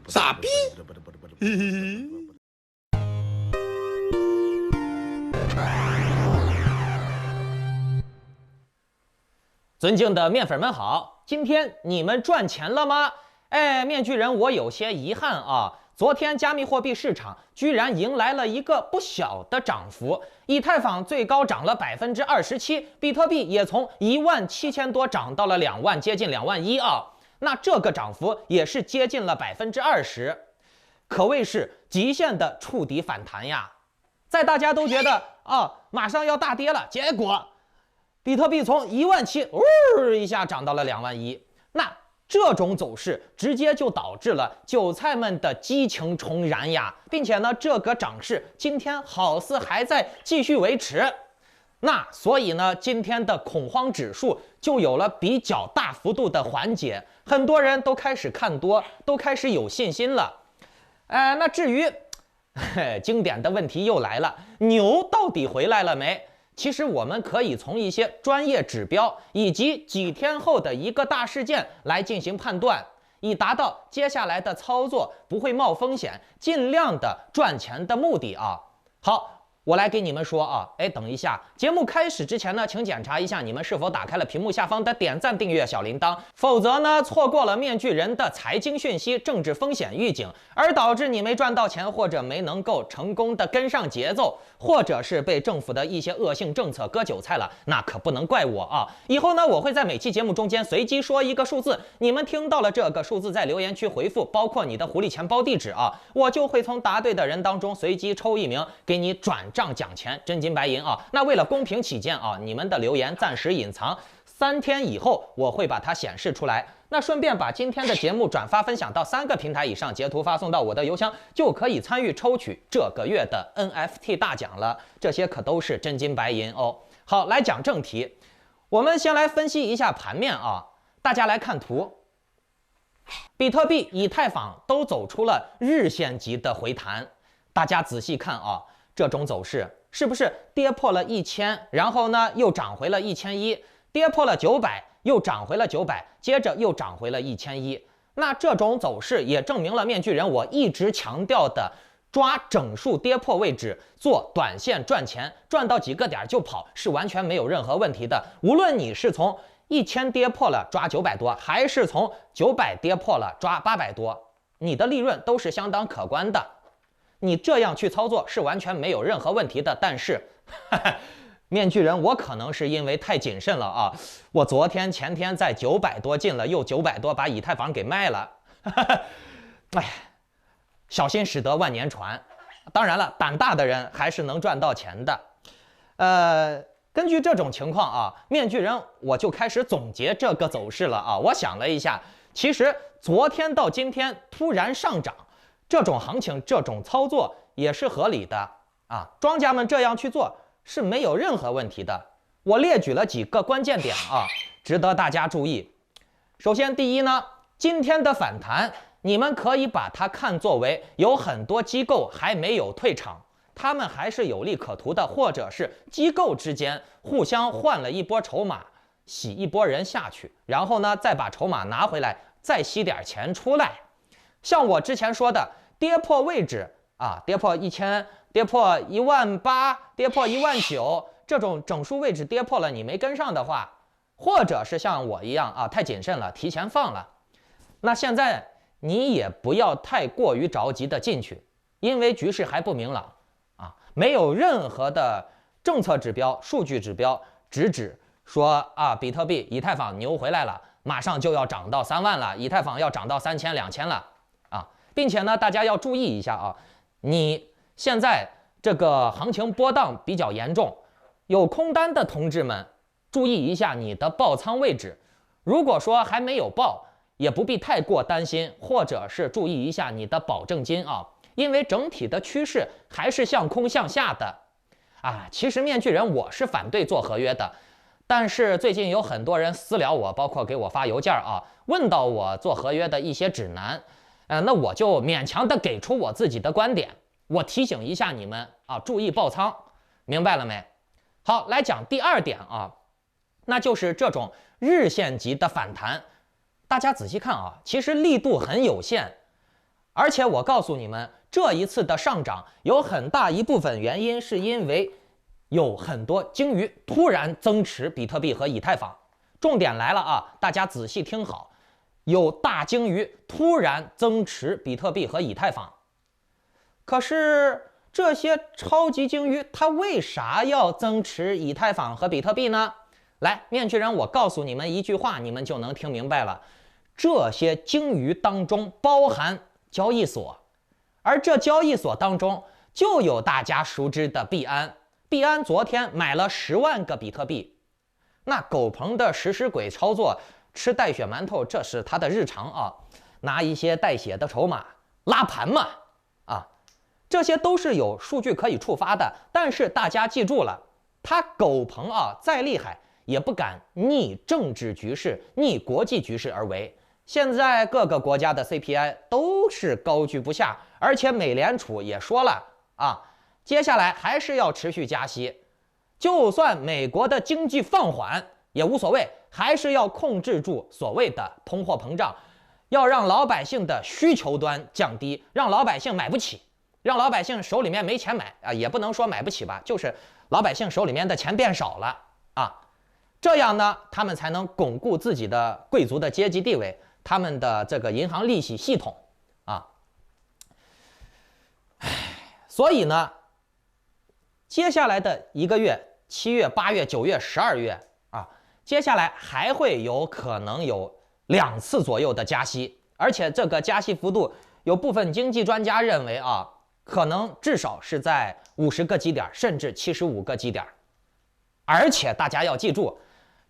傻逼！尊敬的面粉们好，今天你们赚钱了吗？哎，面具人，我有些遗憾啊。昨天加密货币市场居然迎来了一个不小的涨幅，以太坊最高涨了27%，比特币也从17000多涨到了2万，接近2万1啊。那这个涨幅也是接近了20%，可谓是极限的触底反弹呀。在大家都觉得马上要大跌了，结果比特币从17000一下涨到了2万1，那这种走势直接就导致了韭菜们的激情重燃呀，并且呢，这个涨势今天好似还在继续维持。那所以呢，今天的恐慌指数就有了比较大幅度的缓解，很多人都开始看多，都开始有信心了。那至于经典的问题又来了，牛到底回来了没？其实我们可以从一些专业指标以及几天后的一个大事件来进行判断，以达到接下来的操作不会冒风险，尽量的赚钱的目的啊。好，我来给你们说啊，等一下，节目开始之前呢，请检查一下你们是否打开了屏幕下方的点赞、订阅、小铃铛，否则呢，错过了面具人的财经讯息、政治风险预警，而导致你没赚到钱，或者没能够成功的跟上节奏，或者是被政府的一些恶性政策割韭菜了，那可不能怪我啊！以后呢，我会在每期节目中间随机说一个数字，你们听到了这个数字，在留言区回复，包括你的狐狸钱包地址啊，我就会从答对的人当中随机抽1名，给你转账奖钱，真金白银啊！那为了公平起见啊，你们的留言暂时隐藏，3天以后我会把它显示出来。那顺便把今天的节目转发分享到3个平台以上，截图发送到我的邮箱，就可以参与抽取这个月的 NFT 大奖了。这些可都是真金白银哦。好，来讲正题，我们先来分析一下盘面啊。大家来看图，比特币、以太坊都走出了日线级的回弹。大家仔细看啊，这种走势是不是跌破了1000，然后呢又涨回了1100，跌破了900，又涨回了900，接着又涨回了1100。那这种走势也证明了面具人我一直强调的抓整数跌破位置做短线赚钱，赚到几个点就跑，是完全没有任何问题的。无论你是从1000跌破了抓900多，还是从900跌破了抓800多，你的利润都是相当可观的。你这样去操作是完全没有任何问题的。但是面具人我可能是因为太谨慎了啊，我昨天前天在900多进了，又900多把以太坊给卖了。哎，小心驶得万年船。当然了，胆大的人还是能赚到钱的。根据这种情况啊，面具人我就开始总结这个走势了啊。我想了一下，其实昨天到今天突然上涨，这种行情、这种操作也是合理的啊，庄家们这样去做是没有任何问题的。我列举了几个关键点啊，值得大家注意。首先，第一呢，今天的反弹，你们可以把它看作为有很多机构还没有退场，他们还是有利可图的，或者是机构之间互相换了一波筹码，洗一波人下去，然后呢再把筹码拿回来，再吸点钱出来。像我之前说的，跌破位置啊，跌破1000，跌破18000，跌破19000，这种整数位置跌破了，你没跟上的话，或者是像我一样啊，太谨慎了，提前放了，那现在你也不要太过于着急的进去，因为局势还不明朗啊，没有任何的政策指标、数据指标指说啊，比特币、以太坊牛回来了，马上就要涨到3万了，以太坊要涨到3000、2000了。并且呢，大家要注意一下啊，你现在这个行情波荡比较严重，有空单的同志们，注意一下你的爆仓位置。如果说还没有爆，也不必太过担心，或者是注意一下你的保证金啊，因为整体的趋势还是向空向下的啊。其实面具人我是反对做合约的，但是最近有很多人私聊我，包括给我发邮件啊，问到我做合约的一些指南。那我就勉强的给出我自己的观点，我提醒一下你们啊，注意爆仓，明白了没？好，来讲第二点啊，那就是这种日线级的反弹，大家仔细看啊，其实力度很有限，而且我告诉你们，这一次的上涨有很大一部分原因是因为有很多鲸鱼突然增持比特币和以太坊。重点来了啊，大家仔细听好，有大鲸鱼突然增持比特币和以太坊。可是这些超级鲸鱼它为啥要增持以太坊和比特币呢？来，面具人，我告诉你们一句话，你们就能听明白了。这些鲸鱼当中包含交易所，而这交易所当中就有大家熟知的币安。币安昨天买了10万个比特币，那狗鹏的食尸鬼操作，吃带血馒头，这是他的日常啊，拿一些带血的筹码拉盘嘛，啊，这些都是有数据可以触发的。但是大家记住了，他狗鹏啊再厉害，也不敢逆政治局势、逆国际局势而为。现在各个国家的 CPI 都是高居不下，而且美联储也说了啊，接下来还是要持续加息，就算美国的经济放缓也无所谓，还是要控制住所谓的通货膨胀，要让老百姓的需求端降低，让老百姓买不起，让老百姓手里面没钱买啊，也不能说买不起吧，就是老百姓手里面的钱变少了啊，这样呢，他们才能巩固自己的贵族的阶级地位。他们的这个银行利息系统啊，所以呢，接下来的1个月，7月、8月、9月、12月啊，接下来还会有可能有2次左右的加息，而且这个加息幅度，有部分经济专家认为啊，可能至少是在50个基点，甚至75个基点，而且大家要记住。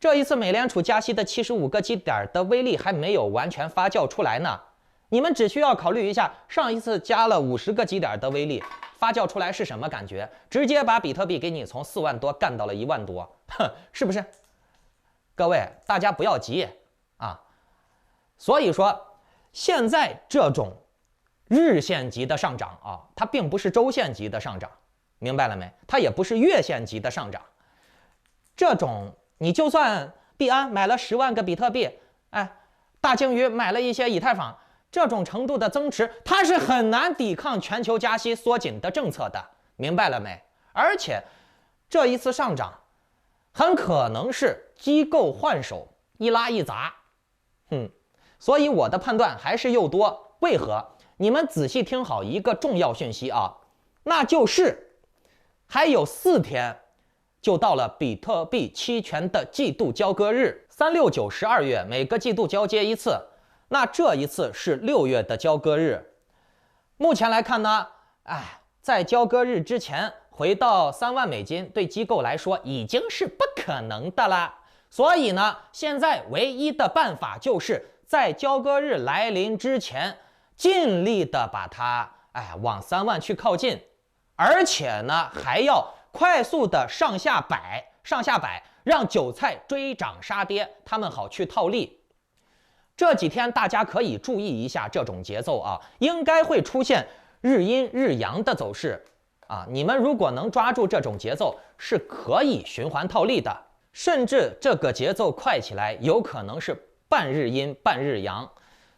这一次美联储加息的75个基点的威力还没有完全发酵出来呢，你们只需要考虑一下上一次加了50个基点的威力发酵出来是什么感觉？直接把比特币给你从4万多干到了1万多，是不是？各位大家不要急啊！所以说现在这种日线级的上涨啊，它并不是周线级的上涨，明白了没？它也不是月线级的上涨，这种。你就算币安买了10万个比特币，哎，大鲸鱼买了一些以太坊，这种程度的增持，它是很难抵抗全球加息缩紧的政策的，明白了没？而且这一次上涨，很可能是机构换手一拉一砸，所以我的判断还是又多。为何？你们仔细听好一个重要讯息啊，那就是还有4天。就到了比特币期权的季度交割日，3、6、9、12月每个季度交接一次，那这一次是6月的交割日。目前来看呢，在交割日之前回到3万美金，对机构来说已经是不可能的了。所以呢，现在唯一的办法就是在交割日来临之前，尽力的把它往3万去靠近，而且呢还要快速的上下摆，让韭菜追涨杀跌，他们好去套利。这几天大家可以注意一下这种节奏啊，应该会出现日阴日阳的走势啊。你们如果能抓住这种节奏，是可以循环套利的，甚至这个节奏快起来，有可能是半日阴半日阳。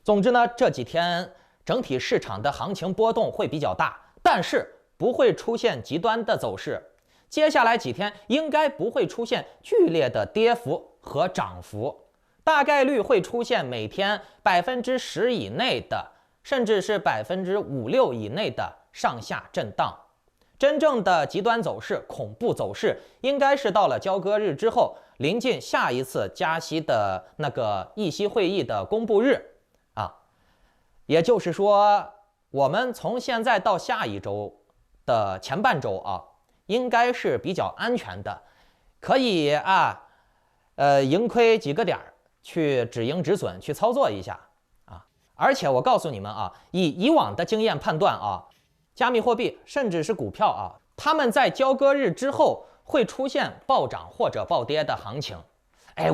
总之呢，这几天整体市场的行情波动会比较大，但是不会出现极端的走势。接下来几天应该不会出现剧烈的跌幅和涨幅，大概率会出现每天10%以内的，甚至是5%、6%以内的上下震荡。真正的极端走势、恐怖走势，应该是到了交割日之后，临近下一次加息的那个议息会议的公布日啊。也就是说，我们从现在到下一周的前半周啊，应该是比较安全的，可以盈亏几个点儿去止盈止损去操作一下啊。而且我告诉你们啊，以往的经验判断啊，加密货币甚至是股票啊，它们在交割日之后会出现暴涨或者暴跌的行情。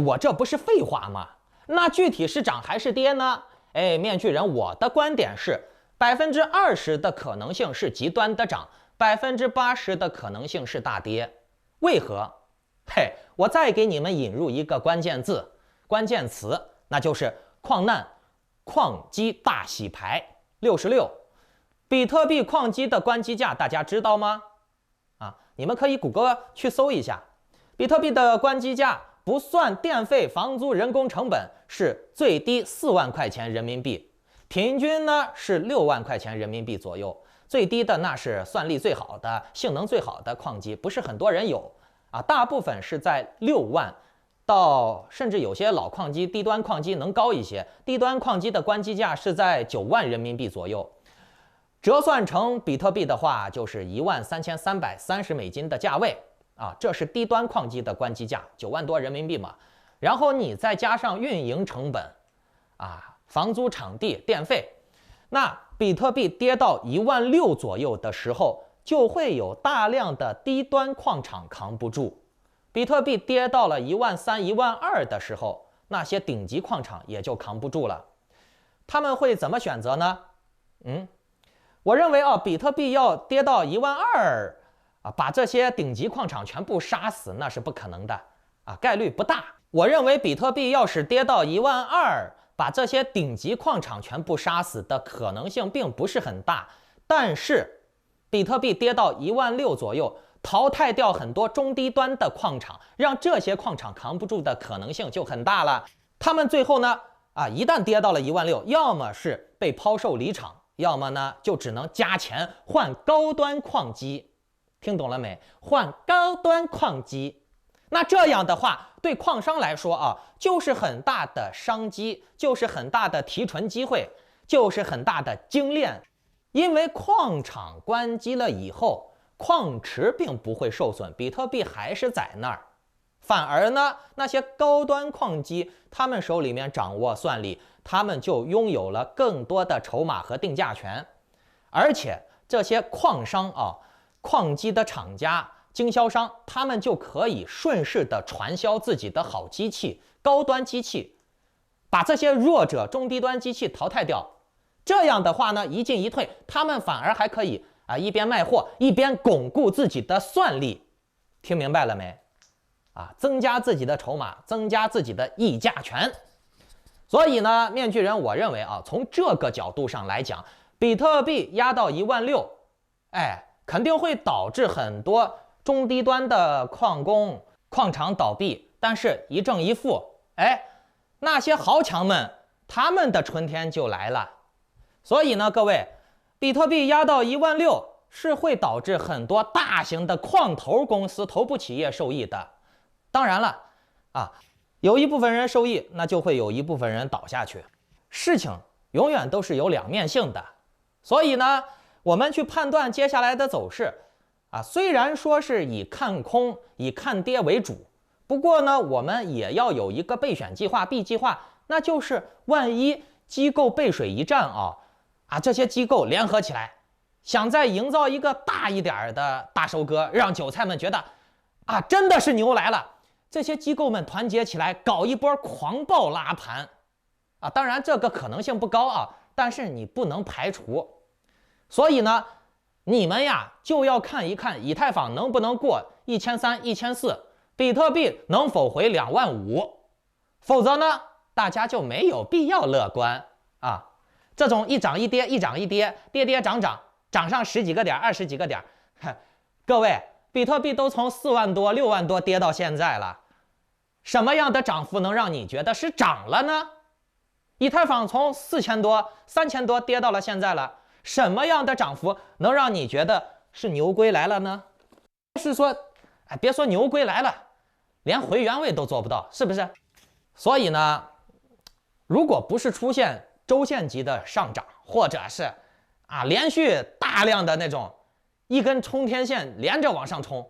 我这不是废话吗？那具体是涨还是跌呢？面具人，我的观点是20%的可能性是极端的涨，80%的可能性是大跌。为何？我再给你们引入一个关键词，那就是矿难、矿机大洗牌。66，比特币矿机的关机价大家知道吗？你们可以谷歌去搜一下，比特币的关机价不算电费、房租、人工成本是最低4万块钱人民币，平均呢是6万块钱人民币左右。最低的那是算力最好的、性能最好的矿机，不是很多人有大部分是在6万到甚至有些老矿机、低端矿机能高一些，低端矿机的关机价是在9万人民币左右，折算成比特币的话就是13330美金的价位这是低端矿机的关机价，9万多人民币嘛。然后你再加上运营成本房租、场地、电费，那比特币跌到16000左右的时候，就会有大量的低端矿场扛不住。比特币跌到了13000、12000的时候，那些顶级矿场也就扛不住了。他们会怎么选择呢？我认为比特币要跌到12000把这些顶级矿场全部杀死，那是不可能的概率不大。我认为比特币要是跌到12000，把这些顶级矿场全部杀死的可能性并不是很大，但是比特币跌到16000左右，淘汰掉很多中低端的矿场，让这些矿场扛不住的可能性就很大了。他们最后呢一旦跌到了16000，要么是被抛售离场，要么呢就只能加钱换高端矿机。听懂了没？换高端矿机。那这样的话，对矿商来说就是很大的商机，就是很大的提纯机会，就是很大的精炼。因为矿场关机了以后，矿池并不会受损，比特币还是在那儿。反而呢，那些高端矿机，他们手里面掌握算力，他们就拥有了更多的筹码和定价权。而且这些矿商矿机的厂家、经销商，他们就可以顺势的传销自己的好机器、高端机器，把这些弱者、中低端机器淘汰掉。这样的话呢，一进一退，他们反而还可以一边卖货，一边巩固自己的算力。听明白了没？增加自己的筹码，增加自己的议价权。所以呢，面具人，我认为从这个角度上来讲，比特币压到16000，肯定会导致很多中低端的矿工、矿场倒闭，但是一正一负，那些豪强们，他们的春天就来了。所以呢，各位，比特币压到16000是会导致很多大型的矿投公司、头部企业受益的。当然了有一部分人受益，那就会有一部分人倒下去。事情永远都是有两面性的。所以呢，我们去判断接下来的走势虽然说是以看空、以看跌为主，不过呢，我们也要有一个备选计划、B 计划，那就是万一机构背水一战这些机构联合起来，想再营造一个大一点的大收割，让韭菜们觉得真的是牛来了。这些机构们团结起来，搞一波狂暴拉盘当然这个可能性不高但是你不能排除。所以呢，你们就要看一看以太坊能不能过1300、1400，比特币能否回25000，否则呢，大家就没有必要乐观这种一涨一跌，一涨一跌，跌跌涨涨，涨上10几个点、20几个点，各位，比特币都从4万多、6万多跌到现在了，什么样的涨幅能让你觉得是涨了呢？以太坊从4000多、3000多跌到了现在了，什么样的涨幅能让你觉得是牛归来了呢？是说，别说牛归来了，连回原位都做不到，是不是？所以呢，如果不是出现周线级的上涨，或者是连续大量的那种一根冲天线连着往上冲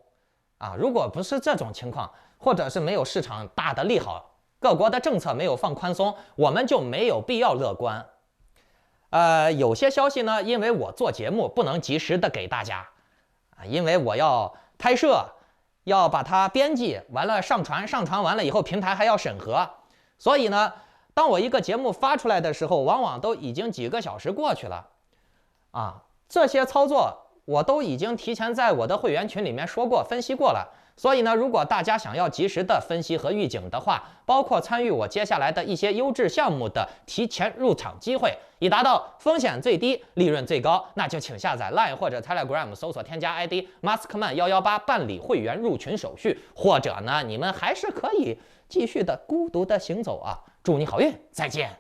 如果不是这种情况，或者是没有市场大的利好，各国的政策没有放宽松，我们就没有必要乐观。有些消息呢，因为我做节目不能及时的给大家因为我要拍摄，要把它编辑完了上传，上传完了以后平台还要审核，所以呢，当我一个节目发出来的时候，往往都已经几个小时过去了这些操作我都已经提前在我的会员群里面说过、分析过了，所以呢，如果大家想要及时的分析和预警的话，包括参与我接下来的一些优质项目的提前入场机会，以达到风险最低、利润最高，那就请下载 Line 或者 Telegram 搜索添加 ID Maskman118办理会员入群手续，或者呢，你们还是可以继续的孤独的行走啊！祝你好运，再见。